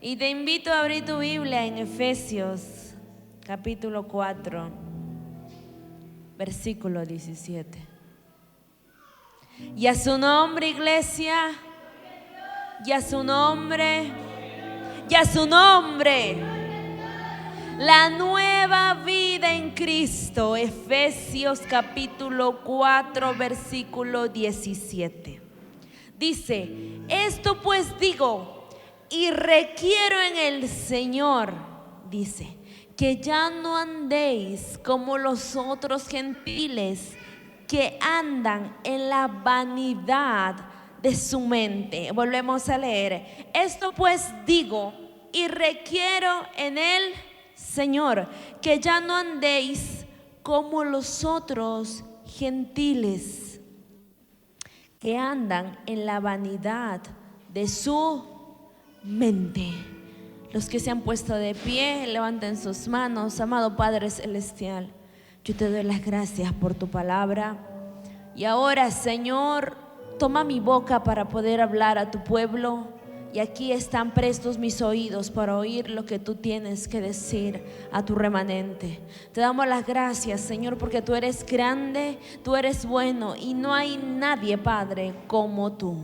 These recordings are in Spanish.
Y te invito a abrir tu Biblia en Efesios capítulo 4, versículo 17. Y a su nombre, iglesia, y a su nombre, y a su nombre, la nueva vida en Cristo. Efesios capítulo 4, versículo 17. Dice: esto pues digo y requiero en el Señor, dice, que ya no andéis como los otros gentiles que andan en la vanidad de su mente. Volvemos a leer. Esto pues digo y requiero en el Señor, que ya no andéis como los otros gentiles que andan en la vanidad de su mente. Los que se han puesto de pie, levanten sus manos. Amado Padre Celestial, yo te doy las gracias por tu palabra. Y ahora, Señor, toma mi boca para poder hablar a tu pueblo. Y aquí están prestos mis oídos para oír lo que tú tienes que decir a tu remanente. Te damos las gracias, Señor, porque tú eres grande, tú eres bueno y no hay nadie, Padre, como tú.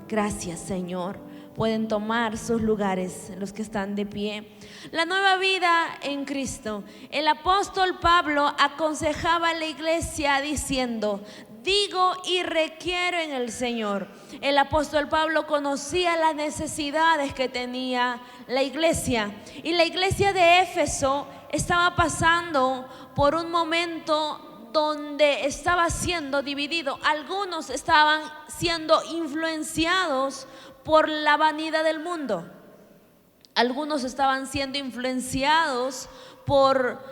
Gracias, Señor. Pueden tomar sus lugares los que están de pie. La nueva vida en Cristo. El apóstol Pablo aconsejaba a la iglesia diciendo: digo y requiero en el Señor. El apóstol Pablo conocía las necesidades que tenía la iglesia. Y la iglesia de Éfeso estaba pasando por un momento donde estaba siendo dividido. Algunos estaban siendo influenciados por la vanidad del mundo. Algunos estaban siendo influenciados por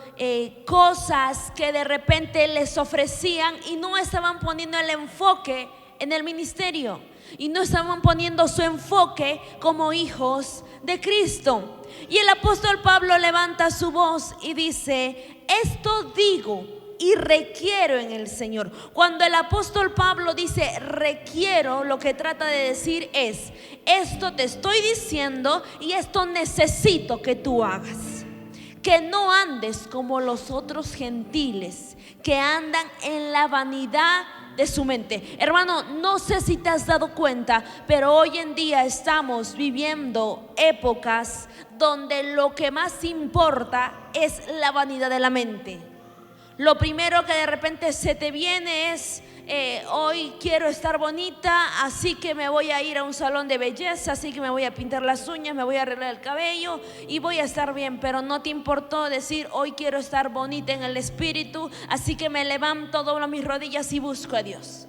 cosas que de repente les ofrecían y no estaban poniendo el enfoque en el ministerio y no estaban poniendo su enfoque como hijos de Cristo. Y el apóstol Pablo levanta su voz y dice: esto digo y requiero en el Señor. Cuando el apóstol Pablo dice requiero, lo que trata de decir es: esto te estoy diciendo y esto necesito que tú hagas. Que no andes como los otros gentiles que andan en la vanidad de su mente. Hermano, no sé si te has dado cuenta, pero hoy en día estamos viviendo épocas donde lo que más importa es la vanidad de la mente. Lo primero que de repente se te viene es hoy quiero estar bonita, así que me voy a ir a un salón de belleza, así que me voy a pintar las uñas, me voy a arreglar el cabello y voy a estar bien. Pero no te importó decir: hoy quiero estar bonita en el espíritu, así que me levanto, doblo mis rodillas y busco a Dios.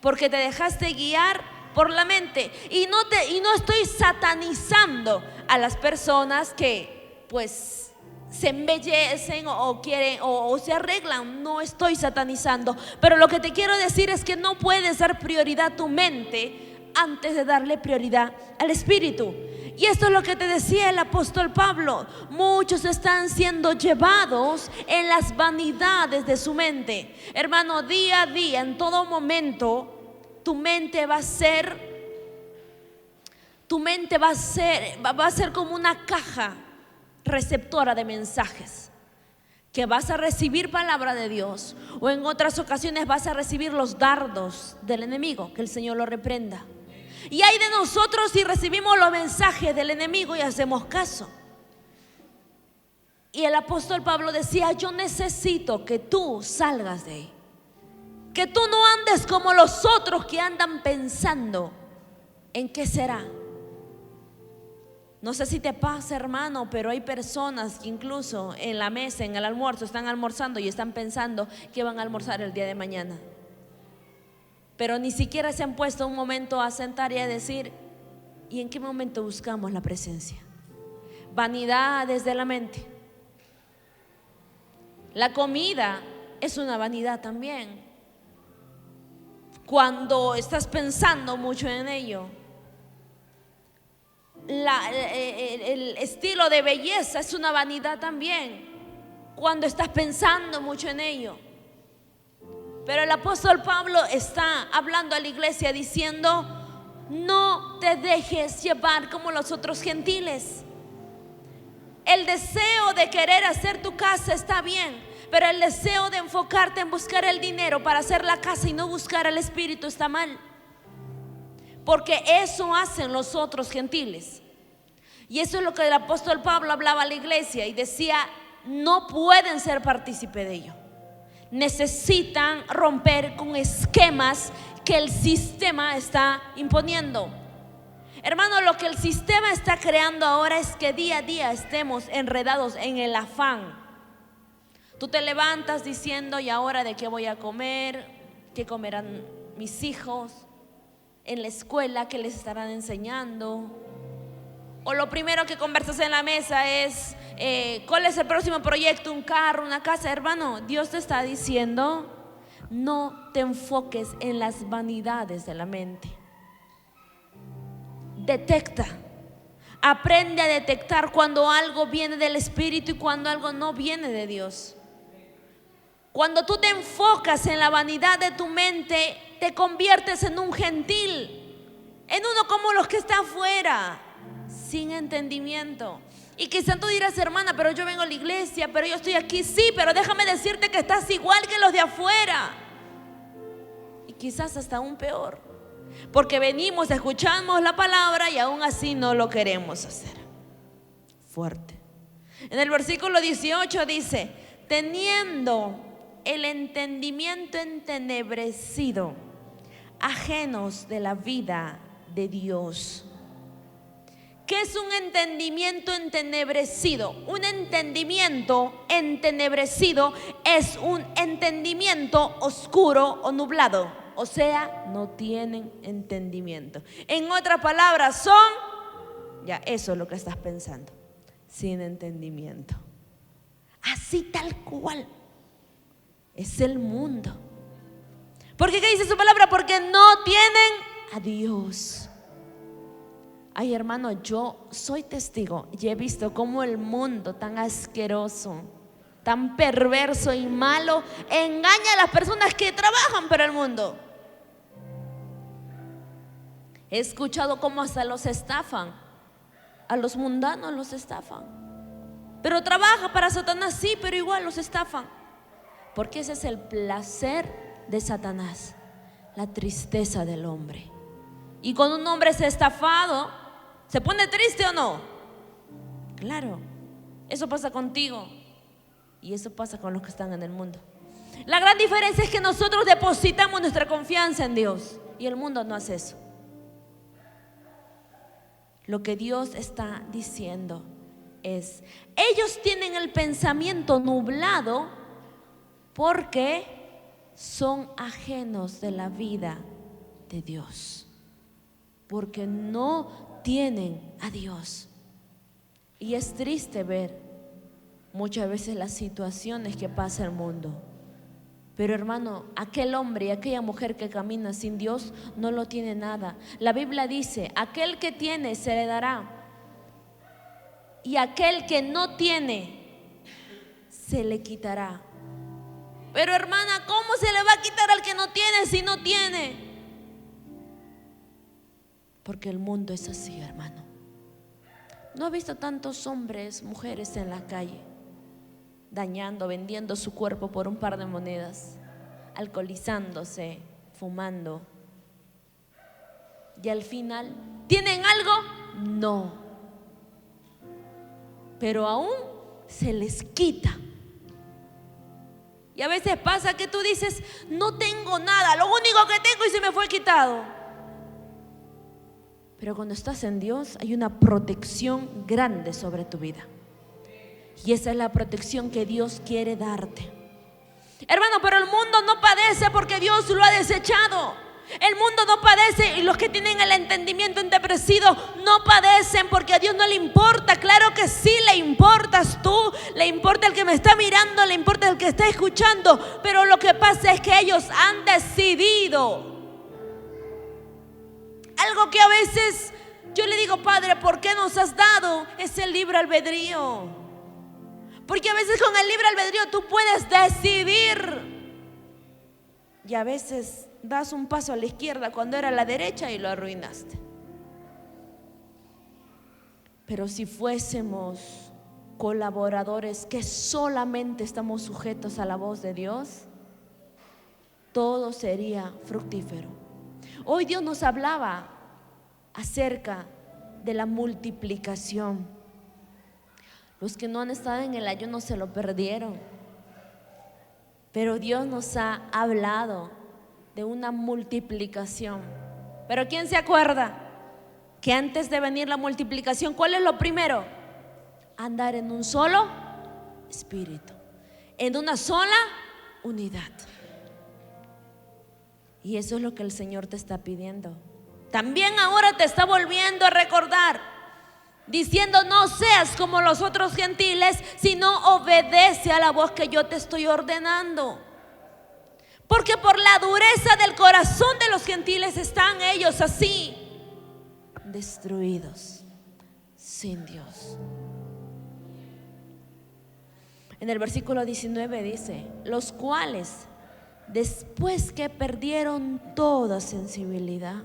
Porque te dejaste guiar por la mente. Y no estoy satanizando a las personas que pues se embellecen o quieren o se arreglan. No estoy satanizando, pero lo que te quiero decir es que no puedes dar prioridad a tu mente antes de darle prioridad al espíritu. Y esto es lo que te decía el apóstol Pablo: muchos están siendo llevados en las vanidades de su mente. Hermano, día a día, en todo momento, tu mente va a ser como una caja receptora de mensajes, que vas a recibir palabra de Dios, o en otras ocasiones vas a recibir los dardos del enemigo. Que el Señor lo reprenda. Y hay de nosotros si recibimos los mensajes del enemigo y hacemos caso. Y el apóstol Pablo decía: yo necesito que tú salgas de ahí, que tú no andes como los otros que andan pensando en qué será. No sé si te pasa, hermano, pero hay personas que incluso en la mesa, en el almuerzo, están almorzando y están pensando que van a almorzar el día de mañana. Pero ni siquiera se han puesto un momento a sentar y a decir: ¿y en qué momento buscamos la presencia? Vanidad desde la mente. La comida es una vanidad también. Cuando estás pensando mucho en ello. El estilo de belleza es una vanidad también, cuando estás pensando mucho en ello. Pero el apóstol Pablo está hablando a la iglesia diciendo: no no te dejes llevar como los otros gentiles. El deseo de querer hacer tu casa está bien, pero el deseo de enfocarte en buscar el dinero para hacer la casa y no buscar al Espíritu está mal. Porque eso hacen los otros gentiles. Y eso es lo que el apóstol Pablo hablaba a la iglesia y decía: no pueden ser partícipe de ello. Necesitan romper con esquemas que el sistema está imponiendo. Hermano, lo que el sistema está creando ahora es que día a día estemos enredados en el afán. Tú te levantas diciendo: ¿y ahora de qué voy a comer? ¿Qué comerán mis hijos? En la escuela, ¿qué les estarán enseñando? O lo primero que conversas en la mesa es ¿cuál es el próximo proyecto? ¿Un carro? ¿Una casa? Hermano, Dios te está diciendo: no te enfoques en las vanidades de la mente. Detecta, aprende a detectar cuando algo viene del Espíritu y cuando algo no viene de Dios. Cuando tú te enfocas en la vanidad de tu mente, te conviertes en un gentil, en uno como los que están afuera, sin entendimiento. Y quizás tú dirás: hermana, pero yo vengo a la iglesia, pero yo estoy aquí. Sí, pero déjame decirte que estás igual que los de afuera, y quizás hasta aún peor. Porque venimos, escuchamos la palabra y aún así no lo queremos hacer. Fuerte. En el versículo 18 dice: teniendo el entendimiento entenebrecido, ajenos de la vida de Dios. ¿Qué es un entendimiento entenebrecido? Un entendimiento entenebrecido es un entendimiento oscuro o nublado. O sea, no tienen entendimiento. En otras palabras, son, ya eso es lo que estás pensando, sin entendimiento. Así tal cual es el mundo. ¿Por qué? ¿Qué dice su palabra? Porque no tienen a Dios. Ay, hermano, yo soy testigo y he visto cómo el mundo tan asqueroso, tan perverso y malo engaña a las personas que trabajan para el mundo. He escuchado cómo hasta los estafan, a los mundanos los estafan. Pero trabaja para Satanás, sí, pero igual los estafan. Porque ese es el placer de Satanás, la tristeza del hombre. Y cuando un hombre es estafado, ¿se pone triste o no? Claro, eso pasa contigo y eso pasa con los que están en el mundo. La gran diferencia es que nosotros depositamos nuestra confianza en Dios y el mundo no hace eso. Lo que Dios está diciendo es: ellos tienen el pensamiento nublado porque son ajenos de la vida de Dios, porque no tienen a Dios. Y es triste ver muchas veces las situaciones que pasa el mundo. Pero hermano, aquel hombre y aquella mujer que camina sin Dios no lo tiene nada. La Biblia dice: aquel que tiene se le dará, y aquel que no tiene se le quitará. Pero hermana, ¿cómo se le va a quitar al que no tiene si no tiene? Porque el mundo es así, hermano. ¿No ha visto tantos hombres, mujeres en la calle dañando, vendiendo su cuerpo por un par de monedas, alcoholizándose, fumando? Y al final, ¿tienen algo? No. Pero aún se les quita. Y a veces pasa que tú dices: no tengo nada, lo único que tengo y se me fue quitado. Pero cuando estás en Dios hay una protección grande sobre tu vida. Y esa es la protección que Dios quiere darte. Hermano, pero el mundo no padece porque Dios lo ha desechado. El mundo no padece, y los que tienen el entendimiento entenebrecido no padecen porque a Dios no le importa. Claro que sí le importas tú, le importa el que me está mirando, le importa el que está escuchando. Pero lo que pasa es que ellos han decidido algo que a veces yo le digo: Padre, ¿por qué nos has dado? Es el libre albedrío. Porque a veces con el libre albedrío tú puedes decidir, y a veces das un paso a la izquierda cuando era a la derecha y lo arruinaste. Pero si fuésemos colaboradores que solamente estamos sujetos a la voz de Dios, todo sería fructífero. Hoy Dios nos hablaba acerca de la multiplicación. Los que no han estado en el ayuno se lo perdieron, pero Dios nos ha hablado de una multiplicación. Pero ¿quién se acuerda que antes de venir la multiplicación, cuál es lo primero? Andar en un solo espíritu, en una sola unidad. Y eso es lo que el Señor te está pidiendo. También ahora te está volviendo a recordar, diciendo: no seas como los otros gentiles, sino obedece a la voz que yo te estoy ordenando. Porque por la dureza del corazón de los gentiles están ellos así, destruidos, sin Dios. En el versículo 19 dice: los cuales, después que perdieron toda sensibilidad,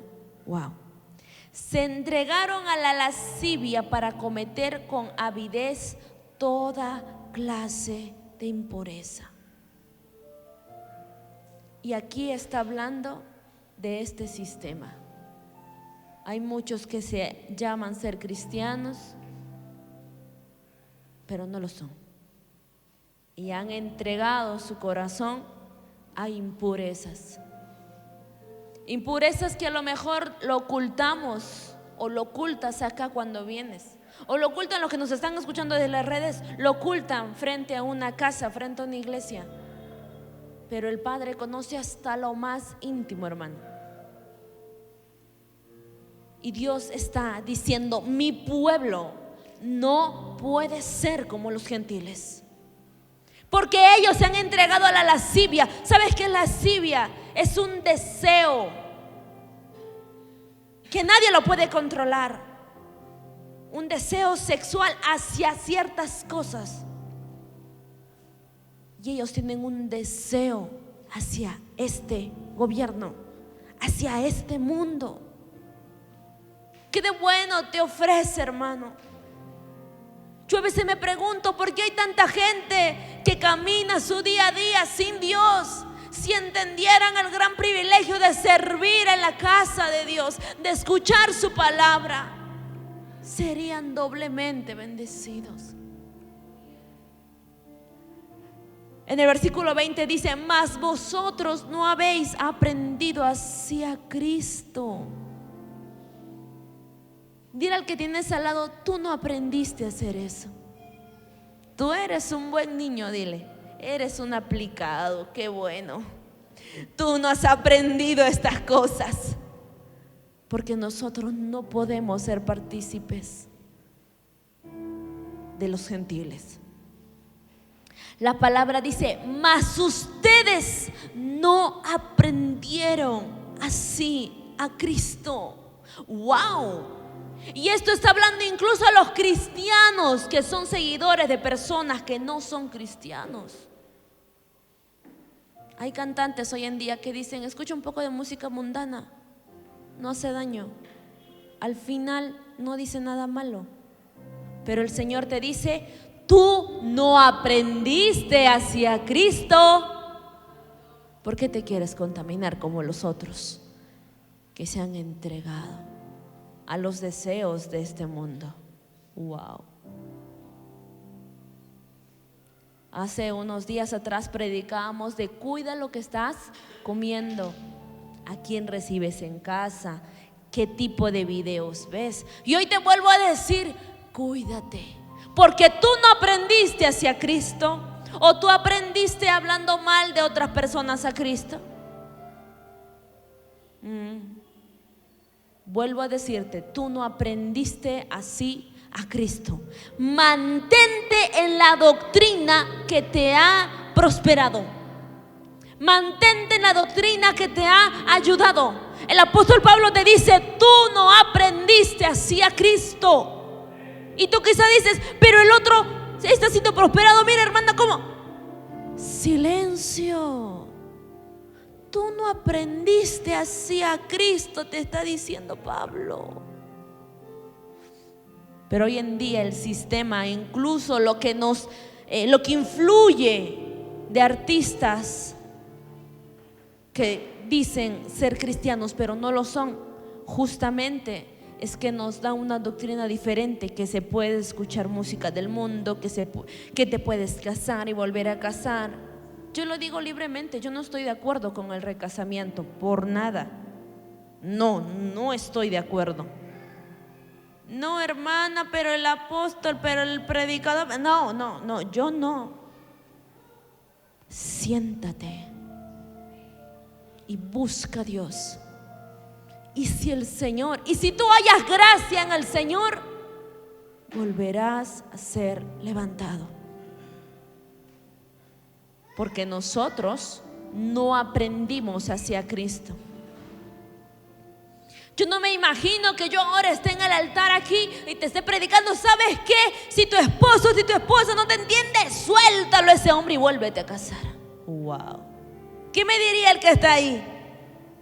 se entregaron a la lascivia para cometer con avidez toda clase de impureza. Y aquí está hablando de este sistema. Hay muchos que se llaman ser cristianos, pero no lo son, y han entregado su corazón a impurezas. Impurezas que a lo mejor lo ocultamos, o lo ocultas acá cuando vienes, o lo ocultan los que nos están escuchando desde las redes, lo ocultan frente a una casa, frente a una iglesia. Pero el Padre conoce hasta lo más íntimo, hermano. Y Dios está diciendo: mi pueblo no puede ser como los gentiles, porque ellos se han entregado a la lascivia. ¿Sabes qué es lascivia? Es un deseo que nadie lo puede controlar, un deseo sexual hacia ciertas cosas. Y ellos tienen un deseo hacia este gobierno, hacia este mundo. ¿Qué de bueno te ofrece, hermano? Yo a veces me pregunto por qué hay tanta gente que camina su día a día sin Dios. Si entendieran el gran privilegio de servir en la casa de Dios, de escuchar su palabra, serían doblemente bendecidos. En el versículo 20 dice: mas vosotros no habéis aprendido hacia Cristo. Dile al que tienes al lado: tú no aprendiste a hacer eso. Tú eres un buen niño, dile. Eres un aplicado, qué bueno. Tú no has aprendido estas cosas, porque nosotros no podemos ser partícipes de los gentiles. La palabra dice: mas ustedes no aprendieron así a Cristo. ¡Wow! Y esto está hablando incluso a los cristianos que son seguidores de personas que no son cristianos. Hay cantantes hoy en día que dicen: escucha un poco de música mundana, no hace daño. Al final no dice nada malo. Pero el Señor te dice: tú no aprendiste hacia Cristo. ¿Por qué te quieres contaminar como los otros que se han entregado a los deseos de este mundo? Wow. Hace unos días atrás predicábamos de: cuida lo que estás comiendo, a quién recibes en casa, qué tipo de videos ves. Y hoy te vuelvo a decir: cuídate, porque tú no aprendiste hacia Cristo, o tú aprendiste hablando mal de otras personas a Cristo. Vuelvo a decirte: tú no aprendiste así a Cristo. Mantente en la doctrina que te ha prosperado. Mantente en la doctrina que te ha ayudado. El apóstol Pablo te dice: tú no aprendiste así a Cristo. Y tú quizás dices: pero el otro está siendo prosperado. Mira, hermana, ¿cómo? Silencio. Tú no aprendiste así a Cristo, te está diciendo Pablo. Pero hoy en día el sistema, incluso lo que influye de artistas que dicen ser cristianos pero no lo son, justamente es que nos da una doctrina diferente, que se puede escuchar música del mundo, que te puedes casar y volver a casar. Yo lo digo libremente, yo no estoy de acuerdo con el recasamiento, por nada. No estoy de acuerdo. No, hermana, pero el apóstol, pero el predicador. No, yo no. Siéntate y busca a Dios. Y si tú hallas gracia en el Señor, volverás a ser levantado. Porque nosotros no aprendimos hacia Cristo. Yo no me imagino que yo ahora esté en el altar aquí y te esté predicando. ¿Sabes qué? Si tu esposa no te entiende, suéltalo a ese hombre y vuélvete a casar. Wow. ¿Qué me diría el que está ahí?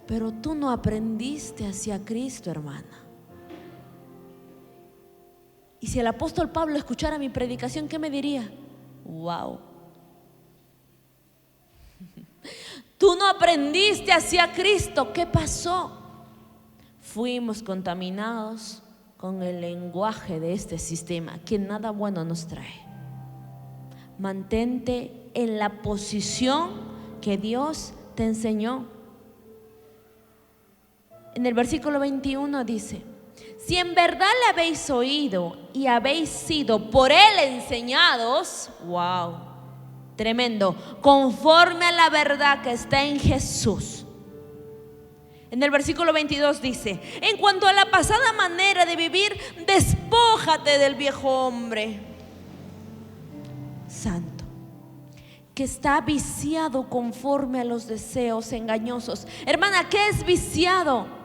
Pero tú no aprendiste hacia Cristo, hermana. Y si el apóstol Pablo escuchara mi predicación, ¿qué me diría? Wow. Tú no aprendiste hacia Cristo. ¿Qué pasó? Fuimos contaminados con el lenguaje de este sistema que nada bueno nos trae. Mantente en la posición que Dios te enseñó. En el versículo 21 dice: si en verdad le habéis oído y habéis sido por él enseñados, wow, tremendo, conforme a la verdad que está en Jesús. En el versículo 22 dice: en cuanto a la pasada manera de vivir, despójate del viejo hombre santo, que está viciado conforme a los deseos engañosos. Hermana, ¿qué es viciado?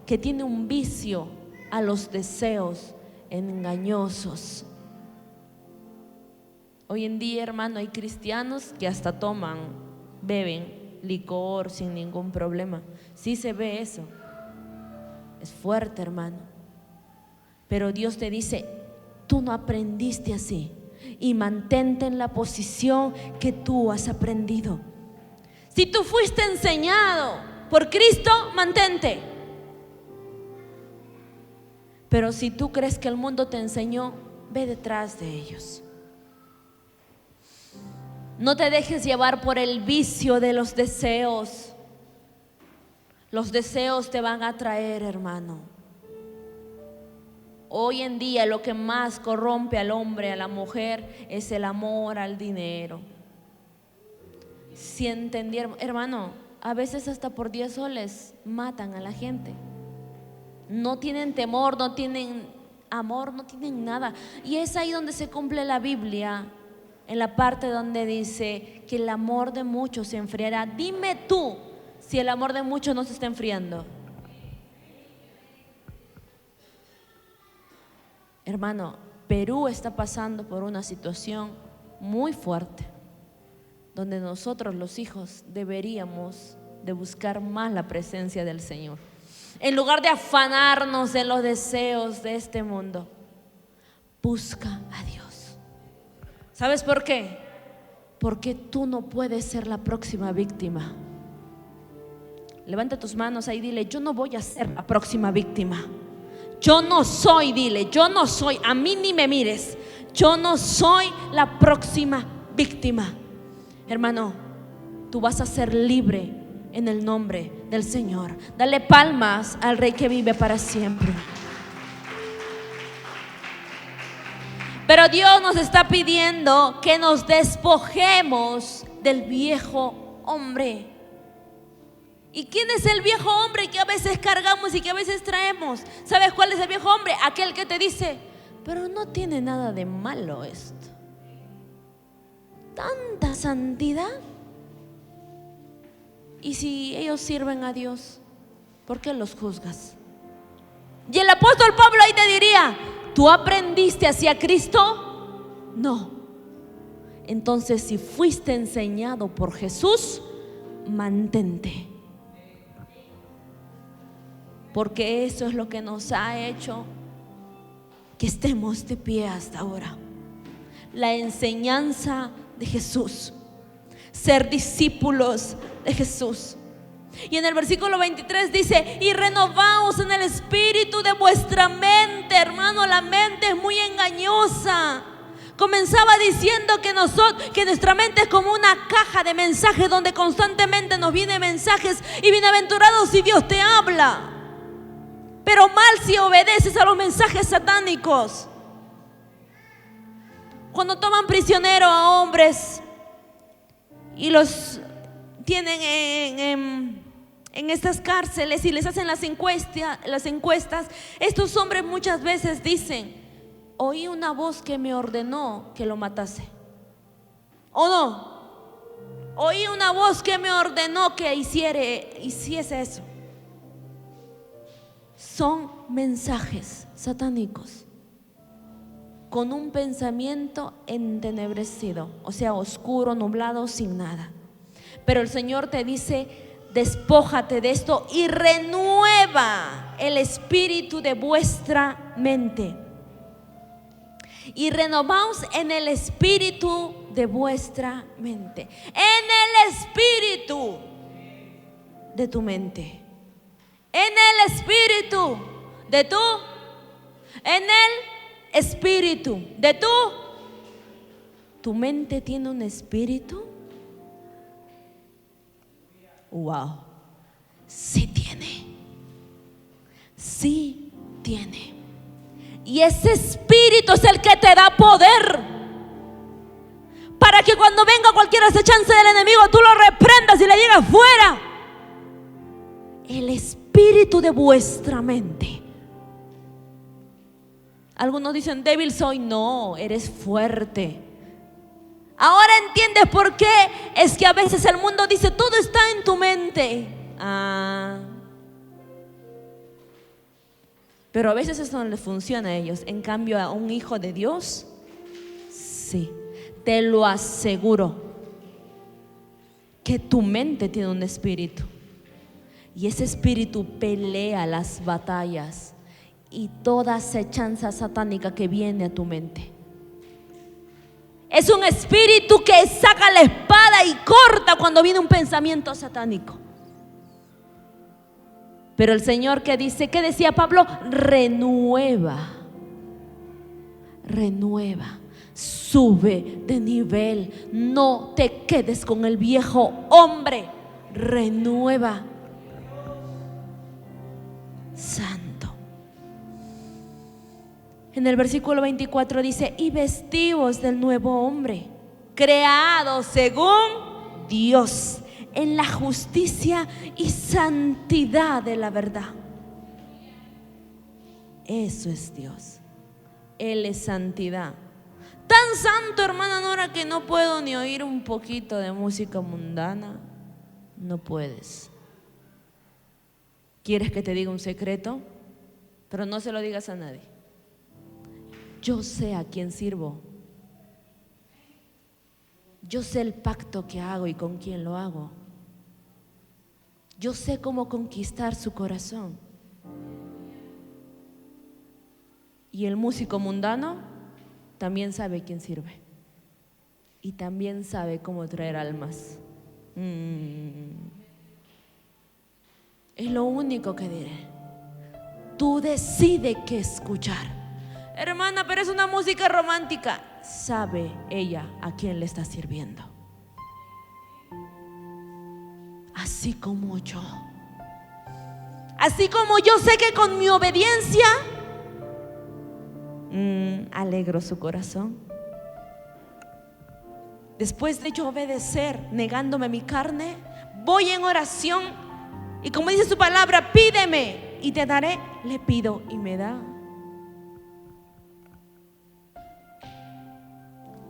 Que tiene un vicio a los deseos engañosos. Hoy en día, hermano, hay cristianos que hasta beben licor sin ningún problema. Sí se ve eso. Es fuerte, hermano. Pero Dios te dice: tú no aprendiste así, y mantente en la posición que tú has aprendido. Si tú fuiste enseñado por Cristo, mantente. Pero si tú crees que el mundo te enseñó, ve detrás de ellos. No te dejes llevar por el vicio de los deseos. Los deseos te van a traer, hermano. Hoy en día lo que más corrompe al hombre, a la mujer, es el amor al dinero. Si entendieron, hermano, a veces hasta por 10 soles matan a la gente. No tienen temor, no tienen amor, no tienen nada. Y es ahí donde se cumple la Biblia, en la parte donde dice que el amor de muchos se enfriará. Dime tú si el amor de muchos no se está enfriando. Hermano, Perú está pasando por una situación muy fuerte, donde nosotros los hijos deberíamos de buscar más la presencia del Señor. En lugar de afanarnos en los deseos de este mundo, busca a Dios. ¿Sabes por qué? Porque tú no puedes ser la próxima víctima. Levanta tus manos ahí y dile: yo no voy a ser la próxima víctima. Yo no soy, dile, yo no soy, a mí ni me mires. Yo no soy la próxima víctima. Hermano, tú vas a ser libre en el nombre del Señor. Dale palmas al Rey que vive para siempre. Pero Dios nos está pidiendo que nos despojemos del viejo hombre. ¿Y quién es el viejo hombre que a veces cargamos y que a veces traemos? ¿Sabes cuál es el viejo hombre? Aquel que te dice: pero no tiene nada de malo esto. Tanta santidad. Y si ellos sirven a Dios, ¿por qué los juzgas? Y el apóstol Pablo ahí te diría: ¿tú aprendiste hacia Cristo? No. Entonces, si fuiste enseñado por Jesús, mantente. Porque eso es lo que nos ha hecho que estemos de pie hasta ahora. La enseñanza de Jesús, ser discípulos de Jesús. Y en el versículo 23 dice: y renovaos en el espíritu de vuestra mente. Hermano, la mente es muy engañosa. Comenzaba diciendo que nuestra mente es como una caja de mensajes donde constantemente nos vienen mensajes, y bienaventurados si Dios te habla, pero mal si obedeces a los mensajes satánicos. Cuando toman prisionero a hombres y los tienen en estas cárceles y les hacen las encuestas, estos hombres muchas veces dicen: oí una voz que me ordenó que lo matase. ¿O no? Oí una voz que me ordenó que hiciese eso. Son mensajes satánicos con un pensamiento entenebrecido, o sea, oscuro, nublado, sin nada. Pero el Señor te dice: despójate de esto y renueva el espíritu de vuestra mente. Y renovaos en el espíritu de vuestra mente. En el espíritu de tu mente. En el espíritu de tu. En el espíritu de tu. ¿Tu mente tiene un espíritu? Wow. Sí tiene. Sí tiene. Y ese espíritu es el que te da poder para que cuando venga cualquier acechanza del enemigo, tú lo reprendas y le digas: fuera. El espíritu de vuestra mente. Algunos dicen: débil soy. No, eres fuerte. Ahora entiendes por qué es que a veces el mundo dice: todo está en tu mente. Pero a veces eso no les funciona a ellos. En cambio, a un hijo de Dios, sí, te lo aseguro, que tu mente tiene un espíritu. Y ese espíritu pelea las batallas y toda acechanza satánica que viene a tu mente. Es un espíritu que saca la espada y corta cuando viene un pensamiento satánico. Pero el Señor, que dice, ¿qué decía Pablo? Renueva, sube de nivel, no te quedes con el viejo hombre, renueva. Santo. En el versículo 24 dice: y vestíos del nuevo hombre, creado según Dios, en la justicia y santidad de la verdad. Eso es Dios. Él es santidad. Tan santo, hermana Nora, que no puedo ni oír un poquito de música mundana. No puedes. ¿Quieres que te diga un secreto? Pero no se lo digas a nadie. Yo sé a quién sirvo. Yo sé el pacto que hago y con quién lo hago. Yo sé cómo conquistar su corazón. Y el músico mundano también sabe quién sirve. Y también sabe cómo traer almas. Es lo único que diré. Tú decides qué escuchar. Hermana, pero es una música romántica. Sabe ella a quién le está sirviendo. Así como yo. Así como yo sé que con mi obediencia alegro su corazón. Después de yo obedecer, negándome mi carne, voy en oración. Y como dice su palabra, pídeme y te daré. Le pido y me da.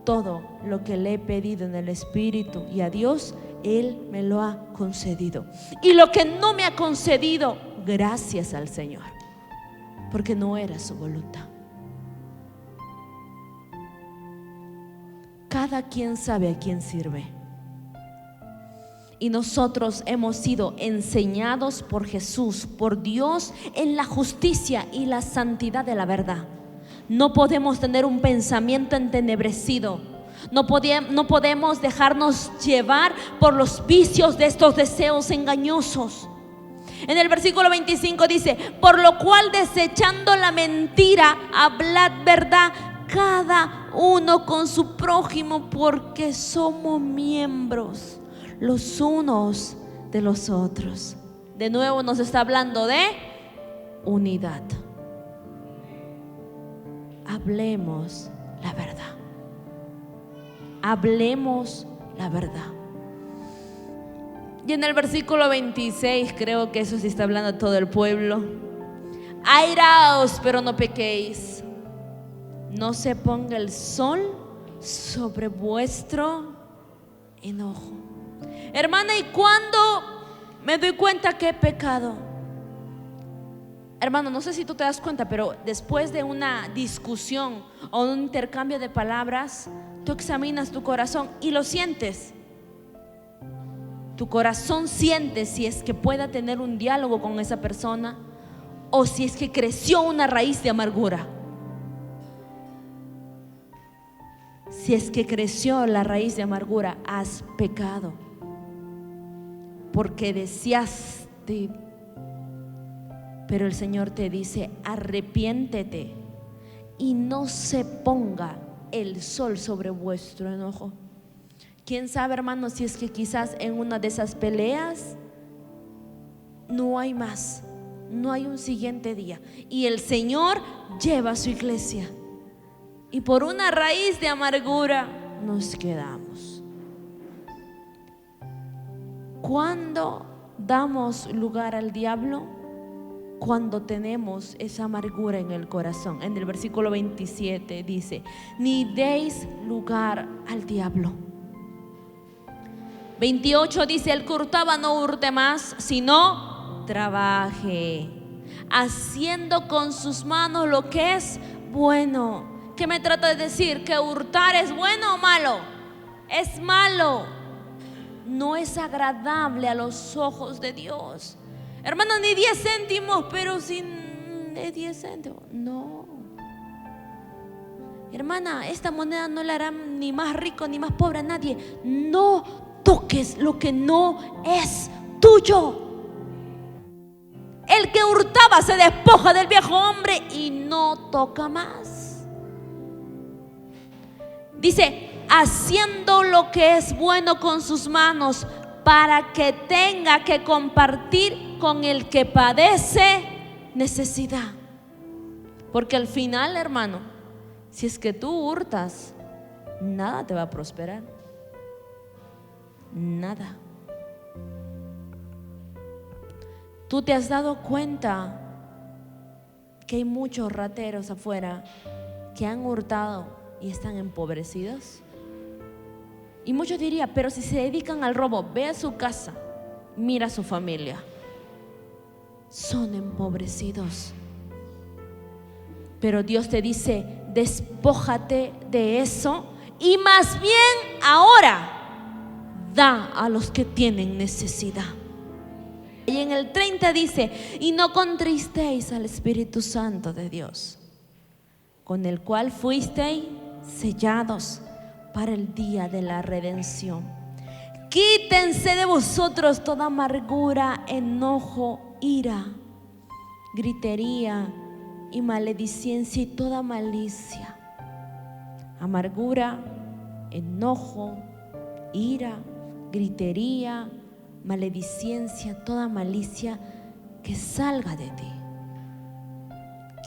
Todo lo que le he pedido en el Espíritu y a Dios, Él me lo ha concedido. Y lo que no me ha concedido, gracias al Señor, porque no era su voluntad. Cada quien sabe a quién sirve. Y nosotros hemos sido enseñados por Jesús, por Dios, en la justicia y la santidad de la verdad. No podemos tener un pensamiento entenebrecido. No podemos dejarnos llevar por los vicios de estos deseos engañosos. En el versículo 25 dice: por lo cual, desechando la mentira, hablad verdad cada uno con su prójimo, porque somos miembros los unos de los otros. De nuevo nos está hablando de unidad. Hablemos la verdad. Hablemos la verdad. Y en el versículo 26, creo que eso sí está hablando a todo el pueblo: airaos, pero no pequéis. No se ponga el sol sobre vuestro enojo. Hermana, ¿y cuándo me doy cuenta que he pecado? Hermano, no sé si tú te das cuenta, pero después de una discusión o un intercambio de palabras, tú examinas tu corazón y lo sientes. Tu corazón siente si es que pueda tener un diálogo con esa persona o si es que creció una raíz de amargura. Si es que creció la raíz de amargura, has pecado, porque deseaste. Pero el Señor te dice: arrepiéntete y no se ponga el sol sobre vuestro enojo. ¿Quién sabe, hermano, si es que quizás en una de esas peleas no hay más, no hay un siguiente día, y el Señor lleva a su iglesia, y por una raíz de amargura nos quedamos? ¿Cuándo damos lugar al diablo? Cuando tenemos esa amargura en el corazón. En el versículo 27 dice: ni deis lugar al diablo. 28 dice: el que hurtaba no hurte más, sino trabaje, haciendo con sus manos lo que es bueno. ¿Qué me trata de decir? ¿Que hurtar es bueno o malo? Es malo. No es agradable a los ojos de Dios. Hermano, ni 10 céntimos, pero sin de 10 céntimos. No. Hermana, esta moneda no le hará ni más rico ni más pobre a nadie. No toques lo que no es tuyo. El que hurtaba se despoja del viejo hombre y no toca más. Dice: haciendo lo que es bueno con sus manos, para que tenga que compartir con el que padece necesidad. Porque al final, hermano, si es que tú hurtas, nada te va a prosperar. Nada. ¿Tú te has dado cuenta que hay muchos rateros afuera que han hurtado y están empobrecidos? Y muchos dirían: pero si se dedican al robo, ve a su casa, mira a su familia. Son empobrecidos. Pero Dios te dice: despójate de eso y más bien ahora da a los que tienen necesidad. Y en el 30 dice: y no contristéis al Espíritu Santo de Dios, con el cual fuisteis sellados para el día de la redención. Quítense de vosotros toda amargura, enojo, ira, gritería y maledicencia y toda malicia. Amargura, enojo, ira, gritería, maledicencia, toda malicia, que salga de ti.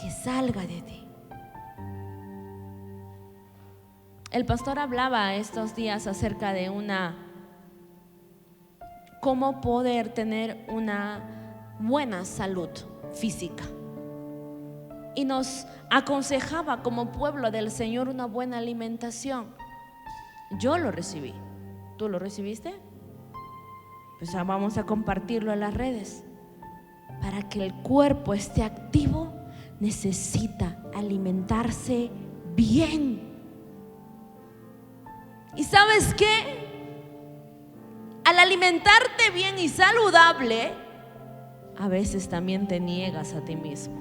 Que salga de ti. El pastor hablaba estos días acerca de cómo poder tener una buena salud física. Y nos aconsejaba como pueblo del Señor una buena alimentación. Yo lo recibí. ¿Tú lo recibiste? Pues vamos a compartirlo en las redes. Para que el cuerpo esté activo, necesita alimentarse bien. ¿Y sabes qué? Al alimentarte bien y saludable, a veces también te niegas a ti mismo.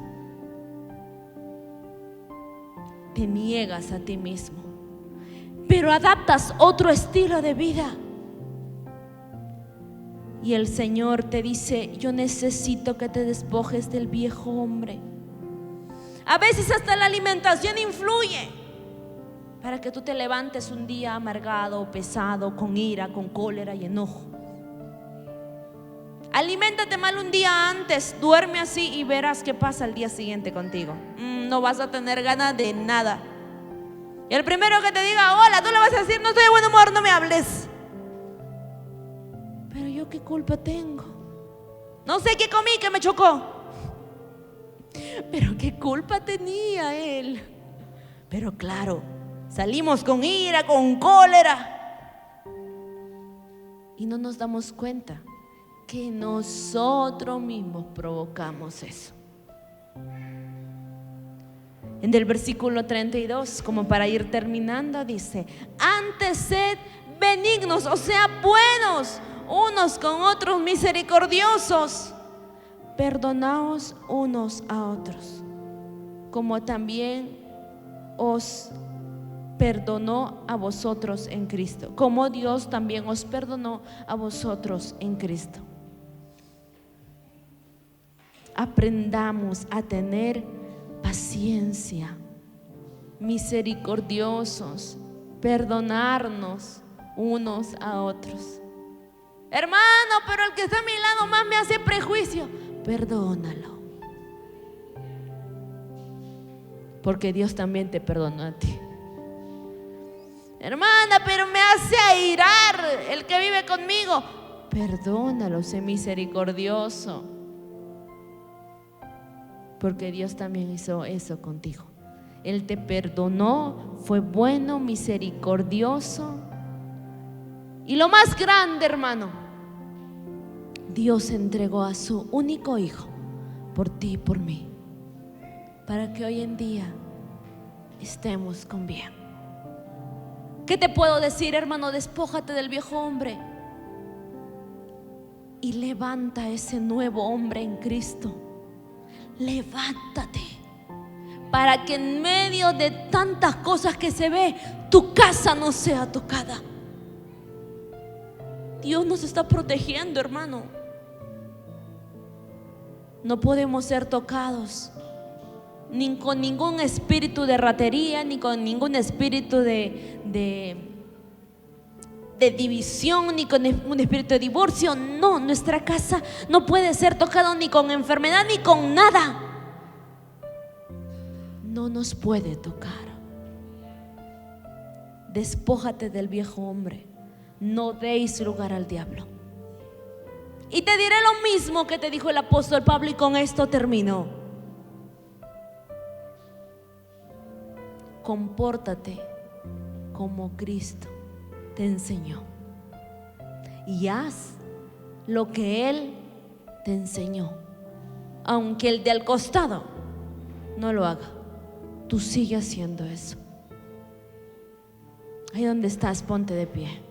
te niegas a ti mismo, pero adaptas otro estilo de vida. Y el Señor te dice: yo necesito que te despojes del viejo hombre. A veces hasta la alimentación influye para que tú te levantes un día amargado, pesado, con ira, con cólera y enojo. Aliméntate mal un día antes, duerme así y verás qué pasa al día siguiente contigo. No vas a tener ganas de nada. Y el primero que te diga hola, tú le vas a decir: no estoy de buen humor, no me hables. Pero yo qué culpa tengo. No sé qué comí que me chocó. Pero qué culpa tenía él. Pero claro, salimos con ira, con cólera, y no nos damos cuenta que nosotros mismos provocamos eso. En el versículo 32, como para ir terminando, dice: antes sed benignos, o sea, buenos unos con otros, misericordiosos, perdonaos unos a otros, como también os perdonó a vosotros en Cristo, como Dios también os perdonó a vosotros en Cristo. Aprendamos a tener paciencia, misericordiosos, perdonarnos unos a otros. Hermano, pero el que está a mi lado más me hace prejuicio. Perdónalo, porque Dios también te perdonó a ti. Hermana, pero me hace airar el que vive conmigo. Perdónalo, sé misericordioso, porque Dios también hizo eso contigo. Él te perdonó, fue bueno, misericordioso. Y lo más grande, hermano, Dios entregó a su único hijo por ti y por mí, para que hoy en día estemos con bien. ¿Qué te puedo decir, hermano? Despójate del viejo hombre y levanta ese nuevo hombre en Cristo. Levántate, para que en medio de tantas cosas que se ve, tu casa no sea tocada. Dios nos está protegiendo, hermano. No podemos ser tocados ni con ningún espíritu de ratería, ni con ningún espíritu de división, ni con un espíritu de divorcio. No, nuestra casa no puede ser tocada ni con enfermedad, ni con nada. No nos puede tocar. Despójate del viejo hombre. No deis lugar al diablo. Y te diré lo mismo que te dijo el apóstol Pablo, y con esto termino. Compórtate como Cristo te enseñó, y haz lo que Él te enseñó. Aunque el de al costado no lo haga, tú sigue haciendo eso. Ahí donde estás, ponte de pie.